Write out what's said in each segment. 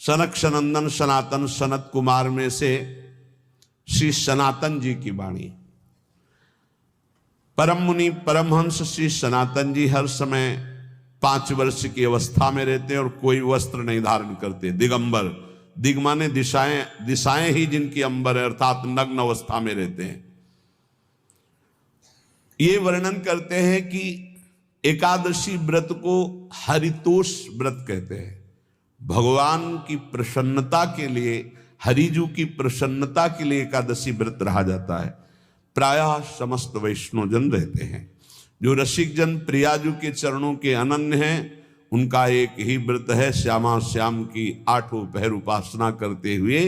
सनक सनंदन सनातन सनत कुमार में से श्री सनातन जी की वाणी। परम मुनि परमहंस श्री सनातन जी हर समय 5 वर्ष की अवस्था में रहते हैं और कोई वस्त्र नहीं धारण करते, दिगंबर। दिग माने दिशाएं, दिशाएं ही जिनकी अंबर है, अर्थात नग्न अवस्था में रहते हैं। ये वर्णन करते हैं कि एकादशी व्रत को हरितोष व्रत कहते हैं। भगवान की प्रसन्नता के लिए, हरिजू की प्रसन्नता के लिए एकादशी व्रत रहा जाता है। प्रायः समस्त वैष्णवजन रहते हैं। जो रसिक जन प्रियाजू के चरणों के अनन्य हैं, उनका एक ही व्रत है, श्यामा श्याम की 8 पहर उपासना करते हुए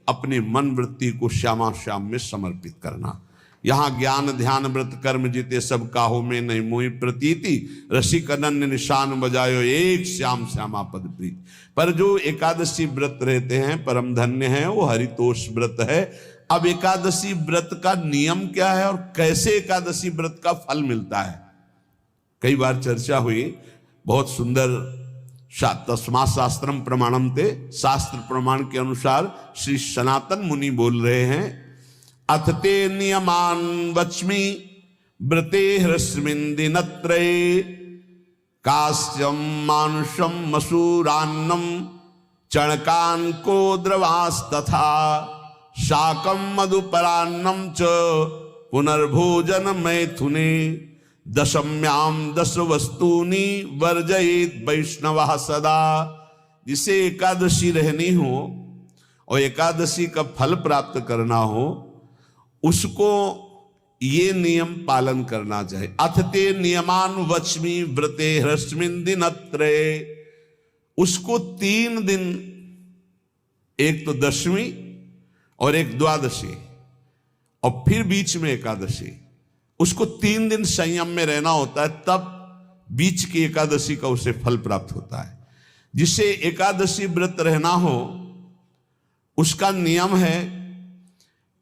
अपनी मन वृत्ति को श्यामा श्याम में समर्पित करना। यहाँ ज्ञान ध्यान व्रत कर्म जीते सब काहो में नहीं मोहि प्रतीति, रसिक अनन्य निशान बजायो एक श्याम श्यामा पद प्रीति। पर जो एकादशी व्रत रहते हैं परम धन्य है, वो हरितोष व्रत है। अब एकादशी व्रत का नियम क्या है और कैसे एकादशी व्रत का फल मिलता है, कई बार चर्चा हुई। बहुत सुंदर तस्मा शास्त्रम प्रमाणम ते, शास्त्र प्रमाण के अनुसार श्री सनातन मुनि बोल रहे हैं, अथ ते नियमान वच्मि व्रते ह्रस्मिन् दिनत्रये, कास्यम मानुषम मसूरान्नम चणकान को द्रवास्तथा, शाकम मधुपरान्नम च पुनर्भोजन मैथुने, दशम्याम 10 वस्तूनि वर्जयेत वैष्णवः सदा। जिसे एकादशी रहनी हो और एकादशी का फल प्राप्त करना हो, उसको ये नियम पालन करना चाहिए। अथ ते नियमान वच्मि व्रते ह्रस्मिन् दिनत्रये, उसको 3 दिन, एक तो दशमी और एक द्वादशी और फिर बीच में एकादशी, उसको 3 दिन संयम में रहना होता है, तब बीच की एकादशी का उसे फल प्राप्त होता है। जिसे एकादशी व्रत रहना हो उसका नियम है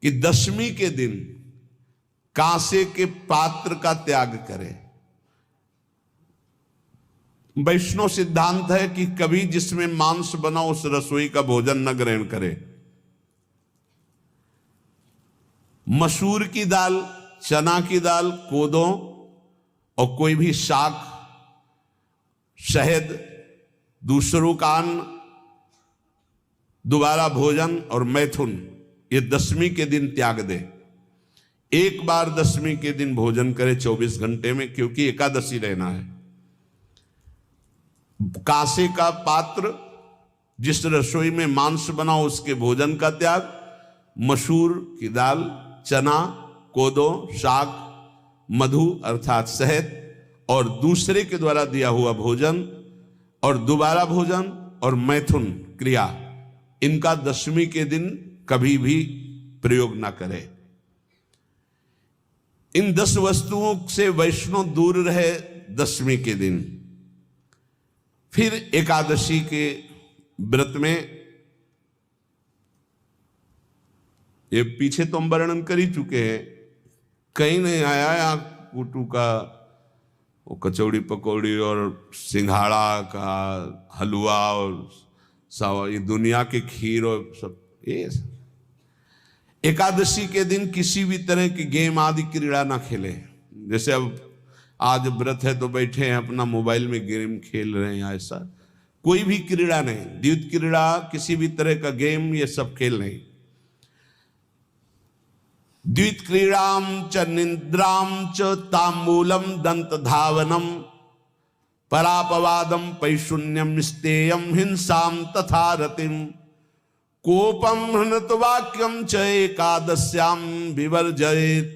कि दशमी के दिन कांसे के पात्र का त्याग करे। वैष्णव सिद्धांत है कि कभी जिसमें मांस बना उस रसोई का भोजन न ग्रहण करे। मसूर की दाल, चना की दाल, कोदों और कोई भी शाक, शहद, दूसरों का अन्न, दोबारा भोजन और मैथुन, ये दशमी के दिन त्याग दे। एक बार दशमी के दिन भोजन करे 24 घंटे में, क्योंकि एकादशी रहना है। कांसे का पात्र, जिस रसोई में मांस बना उसके भोजन का त्याग, मसूर की दाल, चना, कोदो, शाक, मधु अर्थात शहद और दूसरे के द्वारा दिया हुआ भोजन और दोबारा भोजन और मैथुन क्रिया, इनका दशमी के दिन कभी भी प्रयोग ना करे। इन 10 वस्तुओं से वैष्णव दूर रहे दशमी के दिन। फिर एकादशी के व्रत में, ये पीछे तो हम वर्णन कर ही चुके हैं, कहीं नहीं आया यहाँ कुटू का वो कचौड़ी पकौड़ी और सिंघाड़ा का हलवा और सावा, ये दुनिया के खीर और सब। ये एकादशी के दिन किसी भी तरह की गेम आदि क्रीड़ा ना खेले। जैसे अब आज व्रत है तो बैठे हैं अपना मोबाइल में गेम खेल रहे हैं, ऐसा कोई भी क्रीड़ा नहीं। द्वैत क्रीड़ा, किसी भी तरह का गेम, ये सब खेल नहीं। द्वित क्रीड़ाम च निद्राम च तांबूलम दंत धावनम, परापवादम पैशून्यम स्तेयम हिंसाम तथा रतिम, कोपम हृत वाक्यम च एकादश्याम विवर्जयेत।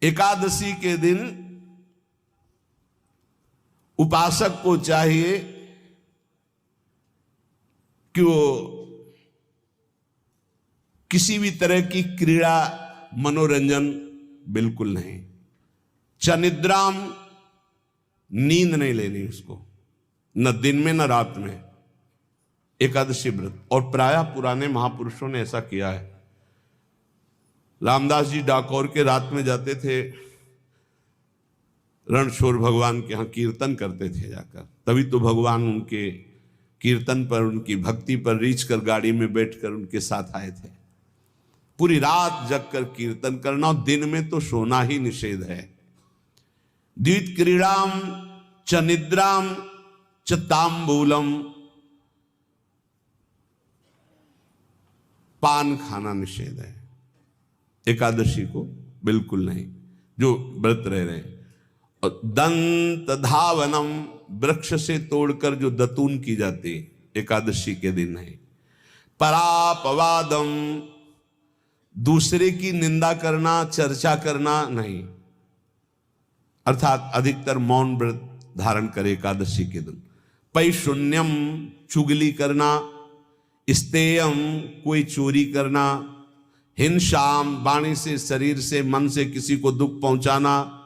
एकादशी के दिन उपासक को चाहिए कि वो किसी भी तरह की क्रीड़ा, मनोरंजन बिल्कुल नहीं। चनिद्राम, नींद नहीं लेनी उसको, न दिन में न रात में, एकादशी व्रत। और प्रायः पुराने महापुरुषों ने ऐसा किया है। रामदास जी डाकोर के रात में जाते थे, रणछोड़ भगवान के यहाँ कीर्तन करते थे जाकर, तभी तो भगवान उनके कीर्तन पर, उनकी भक्ति पर रीछ कर गाड़ी में बैठकर उनके साथ आए थे। पूरी रात जग कर कीर्तन करना, और दिन में तो सोना ही निषेध है। द्वित क्रीड़ाम च निद्राम च तांबूलम, पान खाना निषेध है एकादशी को, बिल्कुल नहीं, जो व्रत रह रहे हैं। और दंत धावनम, वृक्ष से तोड़कर जो दतून की जाती एकादशी के दिन नहीं। परापवादम, दूसरे की निंदा करना, चर्चा करना नहीं, अर्थात अधिकतर मौन व्रत धारण करे एकादशी के दिन। पैशून्यम, चुगली करना। स्तेयम, कोई चोरी करना। हिंसाम, वाणी से, शरीर से, मन से किसी को दुख पहुंचाना।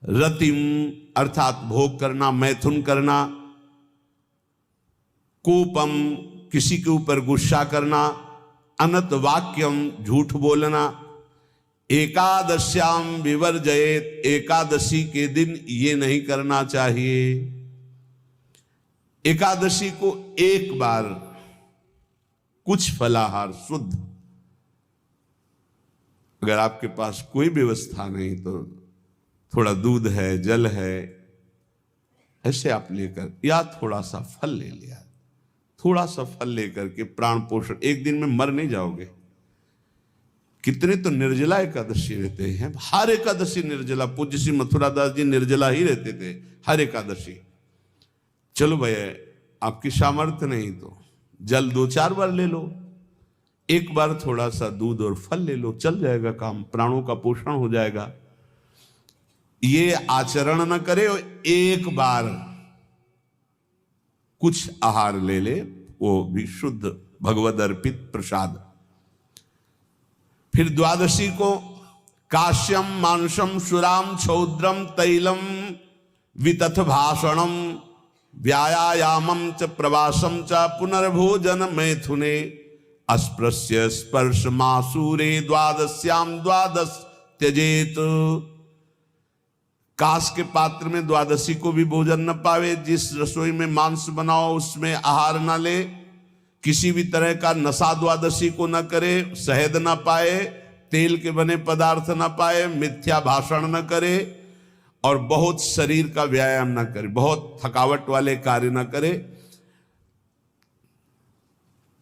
रतिम, अर्थात भोग करना, मैथुन करना। कोपम, किसी के ऊपर गुस्सा करना। अनत वाक्यम, झूठ बोलना। एकादश्याम विवर्जयेत, एकादशी के दिन ये नहीं करना चाहिए। एकादशी को एक बार कुछ फलाहार शुद्ध, अगर आपके पास कोई व्यवस्था नहीं तो थोड़ा दूध है, जल है, ऐसे आप लेकर, या थोड़ा सा फल ले लिया, थोड़ा सा फल लेकर के प्राण पोषण, एक दिन में मर नहीं जाओगे। कितने तो निर्जला एकादशी रहते हैं, हर एकादशी निर्जला। पूज्य श्री मथुरा दास जी निर्जला ही रहते थे हर एकादशी। चलो भैया, आपकी सामर्थ्य नहीं तो जल 2-4 बार ले लो, एक बार थोड़ा सा दूध और फल ले लो, चल जाएगा काम, प्राणों का पोषण हो जाएगा। ये आचरण न करे, एक बार कुछ आहार ले ले, वो भी शुद्ध भगवद अर्पित प्रसाद। फिर द्वादशी को काश्यम मांसम सुराम क्षौद्रम तैलम वितथ भाषणम व्यायामम च प्रवासम च पुनर्भोजन मैथुने अस्पृश्य स्पर्श मासूरे द्वादश्याम द्वादश त्यजेत। कांस के पात्र में द्वादशी को भी भोजन न पावे। जिस रसोई में मांस बनाओ उसमें आहार न ले। किसी भी तरह का नशा द्वादशी को न करे। शहद न पाए, तेल के बने पदार्थ न पाए, मिथ्या भाषण न करे और बहुत शरीर का व्यायाम न करे, बहुत थकावट वाले कार्य न करे।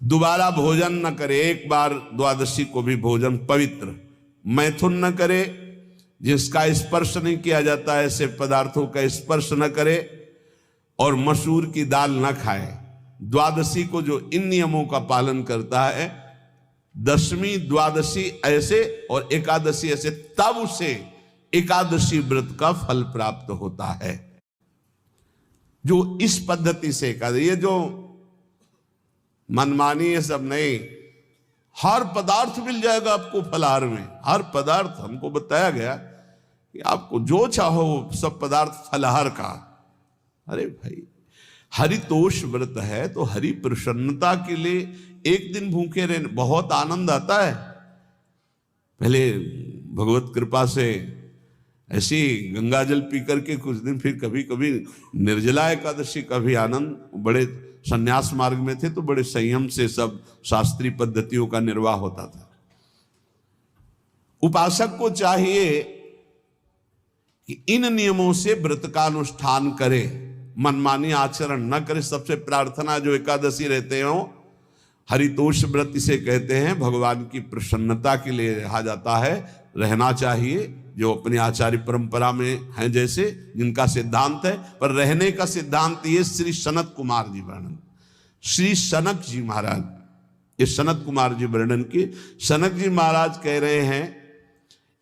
दोबारा भोजन न करे, एक बार द्वादशी को भी भोजन पवित्र। मैथुन न करे, जिसका स्पर्श नहीं किया जाता ऐसे पदार्थों का स्पर्श न करे, और मसूर की दाल न खाए। द्वादशी को जो इन नियमों का पालन करता है, दशमी द्वादशी ऐसे और एकादशी ऐसे, तब उसे एकादशी व्रत का फल प्राप्त होता है। जो इस पद्धति से एकादशी, ये जो मनमानी है सब नहीं, हर पदार्थ मिल जाएगा आपको फलाहार में। हर पदार्थ हमको बताया गया कि आपको जो चाहो सब पदार्थ फलाहार का। अरे भाई, हरितोष व्रत है तो हरि प्रसन्नता के लिए एक दिन भूखे रहने बहुत आनंद आता है। पहले भगवत कृपा से ऐसी गंगा जल पी करके कुछ दिन, फिर कभी कभी निर्जला एकादशी का भी आनंद। बड़े संन्यास मार्ग में थे तो बड़े संयम से सब शास्त्रीय पद्धतियों का निर्वाह होता था। उपासक को चाहिए कि इन नियमों से व्रत का अनुष्ठान करे, मनमानी आचरण न करे। सबसे प्रार्थना जो एकादशी रहते हो, हरितोष व्रत इसे कहते हैं, भगवान की प्रसन्नता के लिए रहा जाता है, रहना चाहिए। जो अपनी आचार्य परंपरा में हैं जैसे, जिनका सिद्धांत है, पर रहने का सिद्धांत ये श्री सनत कुमार जी वर्णन, श्री सनक जी महाराज, ये सनत कुमार जी वर्णन की। सनक जी महाराज कह रहे हैं,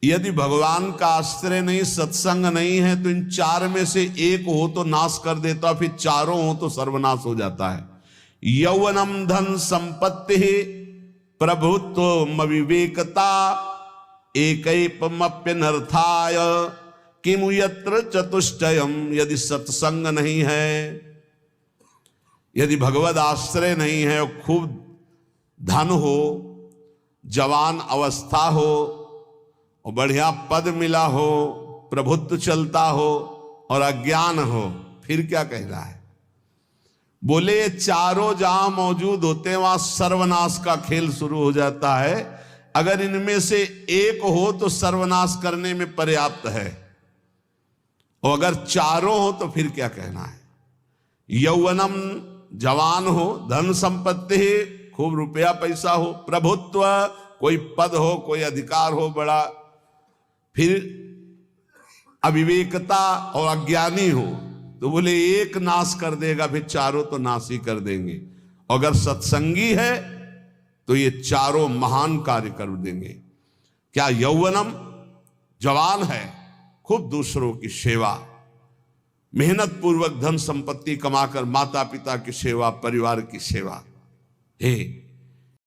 यदि भगवान का आश्रय नहीं, सत्संग नहीं है, तो इन चार में से एक हो तो नाश कर देता, फिर चारों हो तो सर्वनाश हो जाता है। यौवनम धन संपत्ति प्रभुत्व विवेकता एकैपमप्यनर्थाय किमु यत्र चतुष्टयम। यदि सत्संग नहीं है, यदि भगवद आश्रय नहीं है, और खूब धन हो, जवान अवस्था हो, और बढ़िया पद मिला हो, प्रभुत्व चलता हो, और अज्ञान हो, फिर क्या कह रहा है? बोले ये चारों जहां मौजूद होते हैं वहां सर्वनाश का खेल शुरू हो जाता है। अगर इनमें से एक हो तो सर्वनाश करने में पर्याप्त है, और अगर चारों हो तो फिर क्या कहना है। यौवनम जवान हो, धन संपत्ति, खूब रुपया पैसा हो, प्रभुत्व, कोई पद हो, कोई अधिकार हो बड़ा, फिर अविवेकता और अज्ञानी हो, तो बोले एक नाश कर देगा, फिर चारों तो नाश ही कर देंगे। अगर सत्संगी है तो ये चारों महान कार्य कर देंगे। क्या यौवनम, जवान है, खूब दूसरों की सेवा, मेहनत पूर्वक धन संपत्ति कमाकर माता पिता की सेवा, परिवार की सेवा, हे